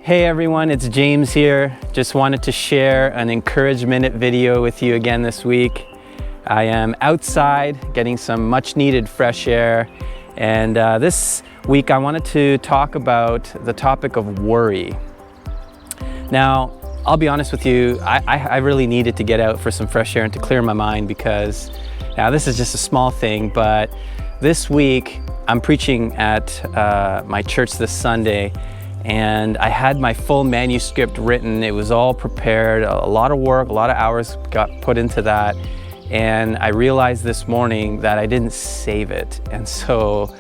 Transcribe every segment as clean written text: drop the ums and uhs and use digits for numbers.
Hey everyone, it's James here. Just wanted to share an encouragement video with you again this week. I am outside getting some much needed fresh air, and this week I wanted to talk about the topic of worry. Now, I'll be honest with you, I really needed to get out for some fresh air and to clear my mind, because now this is just a small thing, but this week I'm preaching at my church this Sunday, and I had my full manuscript written. It was all prepared, a lot of work, a lot of hours got put into that. And I realized this morning that I didn't save it. And so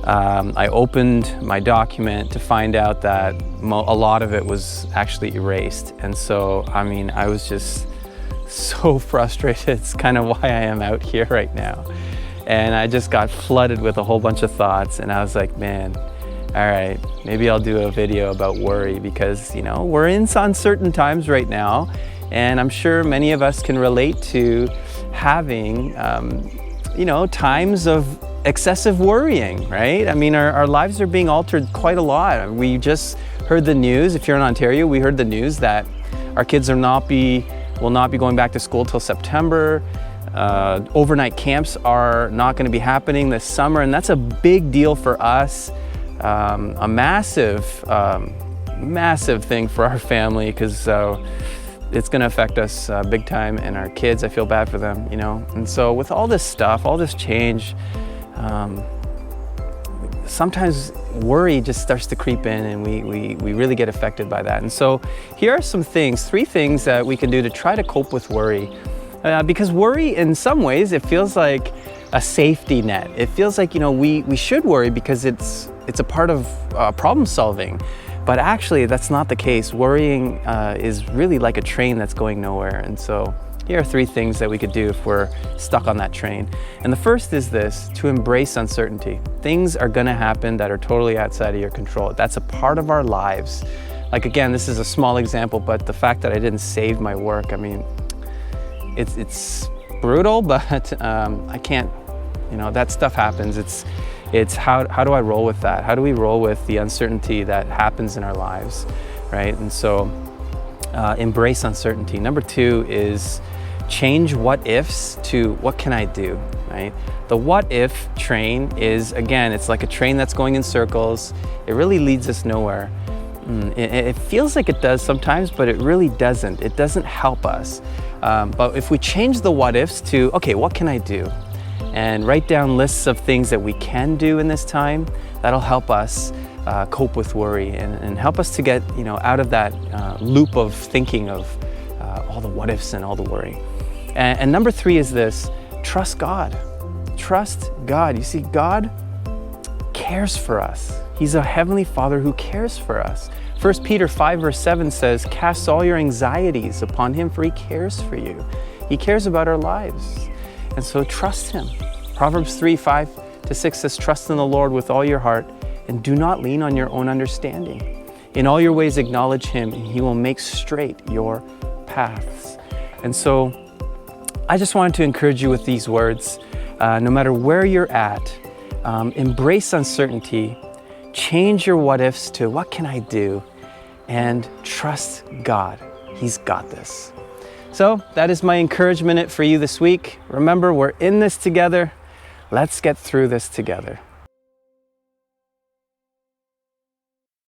I opened my document to find out that a lot of it was actually erased. And so, I was just so frustrated. It's kind of why I am out here right now. And I just got flooded with a whole bunch of thoughts, and I was like, man, all right, maybe I'll do a video about worry, because, we're in uncertain times right now, and I'm sure many of us can relate to having, times of excessive worrying, right? Our lives are being altered quite a lot. We just heard the news. If you're in Ontario, we heard the news that our kids will not be going back to school till September. Overnight camps are not going to be happening this summer, and that's a big deal for us. A massive thing for our family, because it's going to affect us big time, and our kids, I feel bad for them, And so with all this stuff, all this change, sometimes worry just starts to creep in, and we really get affected by that. And so here are some things, 3 things that we can do to try to cope with worry. Because worry, in some ways, it feels like a safety net. It feels like, we should worry because it's a part of problem solving. But actually, that's not the case. Worrying is really like a train that's going nowhere. And so here are 3 things that we could do if we're stuck on that train. And the first is this: to embrace uncertainty. Things are gonna happen that are totally outside of your control. That's a part of our lives. Like, again, this is a small example, but the fact that I didn't save my work, it's brutal, but I can't, that stuff happens. It's how do I roll with that? How do we roll with the uncertainty that happens in our lives, right? And so embrace uncertainty. Number 2 is change what ifs to what can I do, right? The what if train is, again, it's like a train that's going in circles. It really leads us nowhere. It feels like it does sometimes, but it really doesn't. It doesn't help us. But if we change the what ifs to, okay, what can I do? And write down lists of things that we can do in this time, that'll help us cope with worry and help us to get out of that loop of thinking of all the what ifs and all the worry. And number 3 is this: trust God. Trust God. You see, God cares for us. He's a heavenly Father who cares for us. 1 Peter 5 verse 7 says, cast all your anxieties upon Him, for He cares for you. He cares about our lives. And so trust Him. Proverbs 3:5-6 says, trust in the Lord with all your heart, and do not lean on your own understanding. In all your ways acknowledge Him, and He will make straight your paths. And so I just wanted to encourage you with these words. No matter where you're at, embrace uncertainty, change your what ifs to what can I do, and trust God. He's got this. So that is my encouragement for you this week. Remember, we're in this together. Let's get through this together.